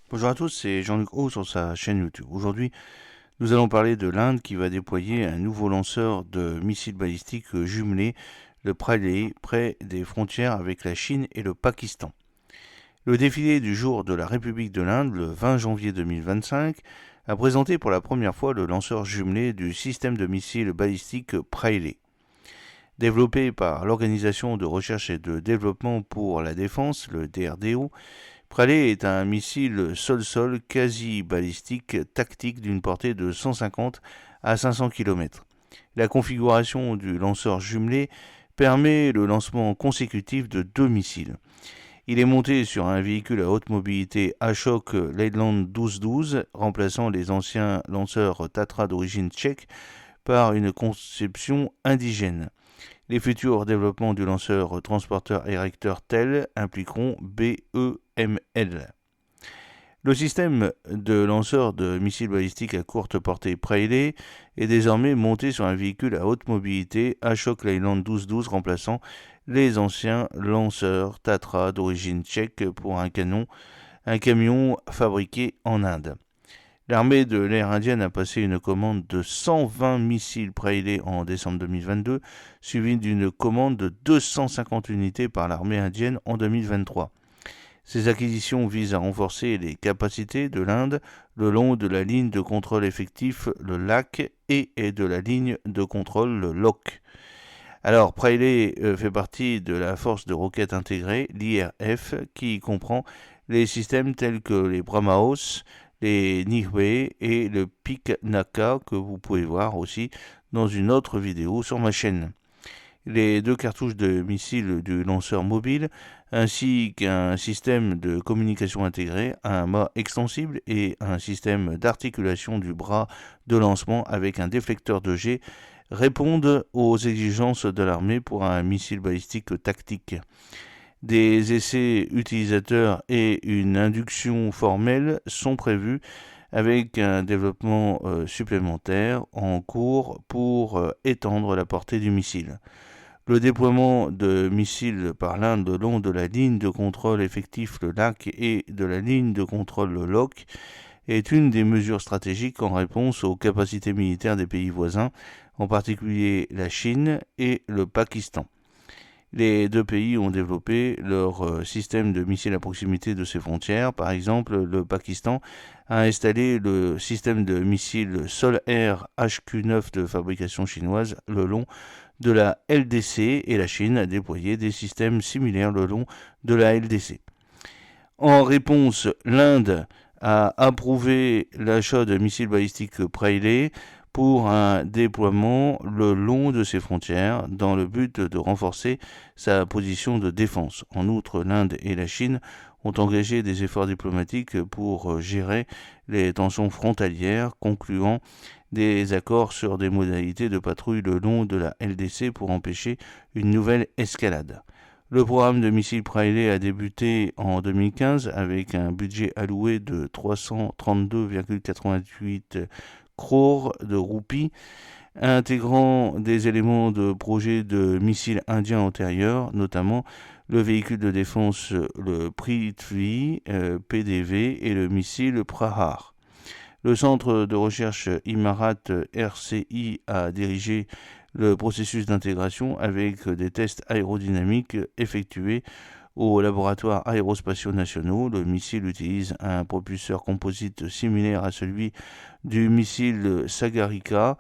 Bonjour à tous, c'est Jean-Luc Haut sur sa chaîne YouTube. Aujourd'hui, nous allons parler de l'Inde qui va déployer un nouveau lanceur de missiles balistiques jumelés, le Pralay, près des frontières avec la Chine et le Pakistan. Le défilé du jour de la République de l'Inde, le 20 janvier 2025, a présenté pour la première fois le lanceur jumelé du système de missiles balistiques Pralay. Développé par l'Organisation de recherche et de développement pour la défense, le DRDO, Pralay est un missile sol-sol quasi-balistique tactique d'une portée de 150 à 500 km. La configuration du lanceur jumelé permet le lancement consécutif de deux missiles. Il est monté sur un véhicule à haute mobilité Ashok Leyland 1212, remplaçant les anciens lanceurs Tatra d'origine tchèque par une conception indigène. Les futurs développements du lanceur transporteur érecteur TEL impliqueront BEML. Le système de lanceur de missiles balistiques à courte portée Pralay est désormais monté sur un véhicule à haute mobilité Ashok Leyland 1212 remplaçant les anciens lanceurs Tatra d'origine tchèque pour un camion fabriqué en Inde. L'armée de l'air indienne a passé une commande de 120 missiles Pralay en décembre 2022, suivie d'une commande de 250 unités par l'armée indienne en 2023. Ces acquisitions visent à renforcer les capacités de l'Inde le long de la ligne de contrôle effectif, le LAC, et de la ligne de contrôle, le LOC. Alors, Pralay fait partie de la force de roquettes intégrée, l'IRF, qui comprend les systèmes tels que les Brahmos, les Nihwe et le Piknaka que vous pouvez voir aussi dans une autre vidéo sur ma chaîne. Les deux cartouches de missiles du lanceur mobile ainsi qu'un système de communication intégré, un mât extensible et un système d'articulation du bras de lancement avec un déflecteur de jet répondent aux exigences de l'armée pour un missile balistique tactique. Des essais utilisateurs et une induction formelle sont prévus avec un développement supplémentaire en cours pour étendre la portée du missile. Le déploiement de missiles par l'Inde le long de la ligne de contrôle effectif le LAC et de la ligne de contrôle le LOC est une des mesures stratégiques en réponse aux capacités militaires des pays voisins, en particulier la Chine et le Pakistan. Les deux pays ont développé leur système de missiles à proximité de ses frontières. Par exemple, le Pakistan a installé le système de missiles sol-air HQ-9 de fabrication chinoise le long de la LDC et la Chine a déployé des systèmes similaires le long de la LDC. En réponse, l'Inde a approuvé l'achat de missiles balistiques Pralay pour un déploiement le long de ses frontières dans le but de renforcer sa position de défense. En outre, l'Inde et la Chine ont engagé des efforts diplomatiques pour gérer les tensions frontalières, concluant des accords sur des modalités de patrouille le long de la LDC pour empêcher une nouvelle escalade. Le programme de missiles Pralay a débuté en 2015 avec un budget alloué de 332,88 crores de roupies, intégrant des éléments de projets de missiles indiens antérieurs, notamment le véhicule de défense le Prithvi PDV et le missile Prahar. Le centre de recherche Imarat RCI a dirigé le processus d'intégration avec des tests aérodynamiques effectués aux laboratoires aérospatiaux nationaux. Le missile utilise un propulseur composite similaire à celui du missile Sagarika,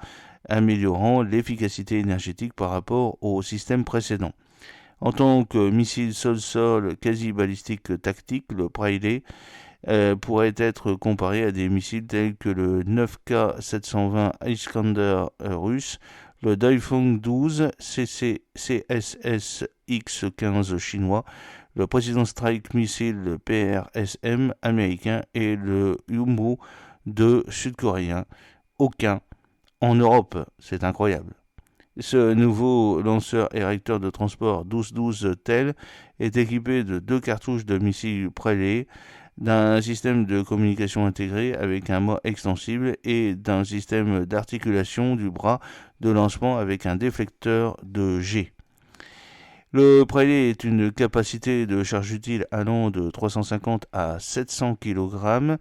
améliorant l'efficacité énergétique par rapport au système précédent. En tant que missile sol-sol quasi-balistique tactique, le Pralay pourrait être comparé à des missiles tels que le 9K-720 Iskander russe, le Daifeng 12 CSS-X-15 chinois, le President Strike Missile PRSM américain et le Yumbo 2 sud-coréen. Aucun en Europe, c'est incroyable. Ce nouveau lanceur érecteur de transport 12-12 TEL est équipé de deux cartouches de missiles Pralay, d'un système de communication intégré avec un mât extensible et d'un système d'articulation du bras de lancement avec un déflecteur de jet. Le Preillet est une capacité de charge utile allant de 350 à 700 kg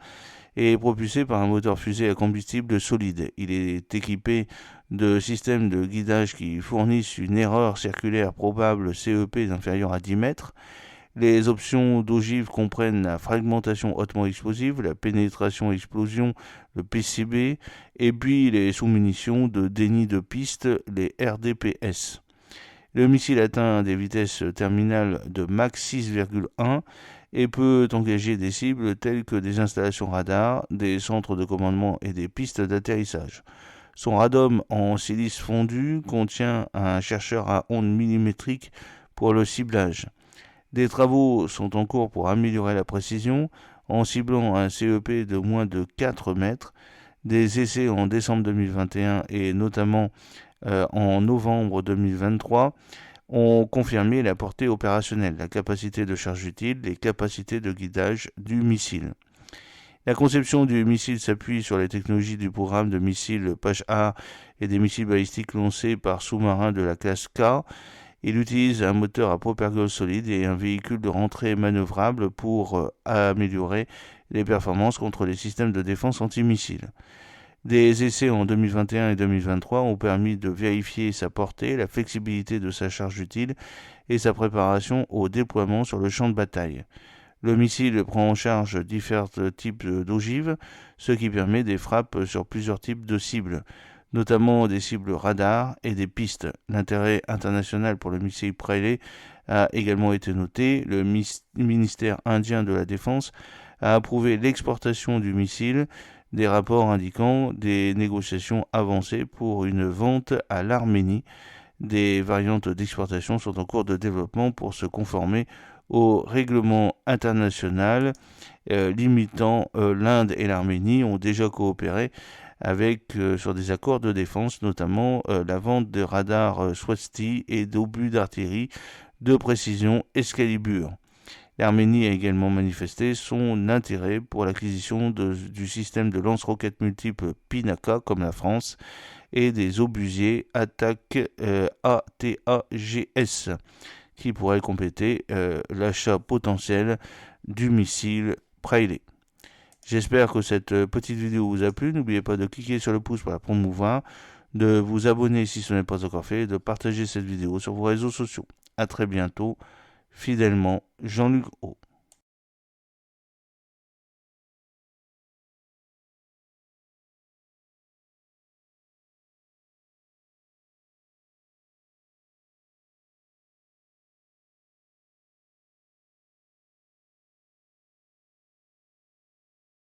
et est propulsé par un moteur fusée à combustible solide. Il est équipé de systèmes de guidage qui fournissent une erreur circulaire probable CEP inférieure à 10 mètres. Les options d'ogive comprennent la fragmentation hautement explosive, la pénétration explosion, le PCB, et puis les sous-munitions de déni de piste, les RDPS. Le missile atteint des vitesses terminales de Mach 6,1 et peut engager des cibles telles que des installations radars, des centres de commandement et des pistes d'atterrissage. Son radome en silice fondu contient un chercheur à ondes millimétriques pour le ciblage. Des travaux sont en cours pour améliorer la précision en ciblant un CEP de moins de 4 mètres. Des essais en décembre 2021 et notamment en novembre 2023 ont confirmé la portée opérationnelle, la capacité de charge utile, les capacités de guidage du missile. La conception du missile s'appuie sur les technologies du programme de missiles Pach-A et des missiles balistiques lancés par sous-marins de la classe K. Il utilise un moteur à propergol solide et un véhicule de rentrée manœuvrable pour améliorer les performances contre les systèmes de défense antimissile. Des essais en 2021 et 2023 ont permis de vérifier sa portée, la flexibilité de sa charge utile et sa préparation au déploiement sur le champ de bataille. Le missile prend en charge différents types d'ogives, ce qui permet des frappes sur plusieurs types de cibles, notamment des cibles radars et des pistes. L'intérêt international pour le missile Preillet a également été noté. Le ministère indien de la Défense a approuvé l'exportation du missile, des rapports indiquant des négociations avancées pour une vente à l'Arménie. Des variantes d'exportation sont en cours de développement pour se conformer au règlement international limitant. L'Inde et l'Arménie ont déjà coopéré sur des accords de défense, notamment la vente de radars Swasti et d'obus d'artillerie de précision Excalibur. L'Arménie a également manifesté son intérêt pour l'acquisition du système de lance-roquettes multiples Pinaka, comme la France, et des obusiers Attack ATAGS, qui pourraient compléter l'achat potentiel du missile Preillet. J'espère que cette petite vidéo vous a plu. N'oubliez pas de cliquer sur le pouce pour la promouvoir, de vous abonner si ce n'est pas encore fait, et de partager cette vidéo sur vos réseaux sociaux. A très bientôt. Fidèlement, Jean-Luc O.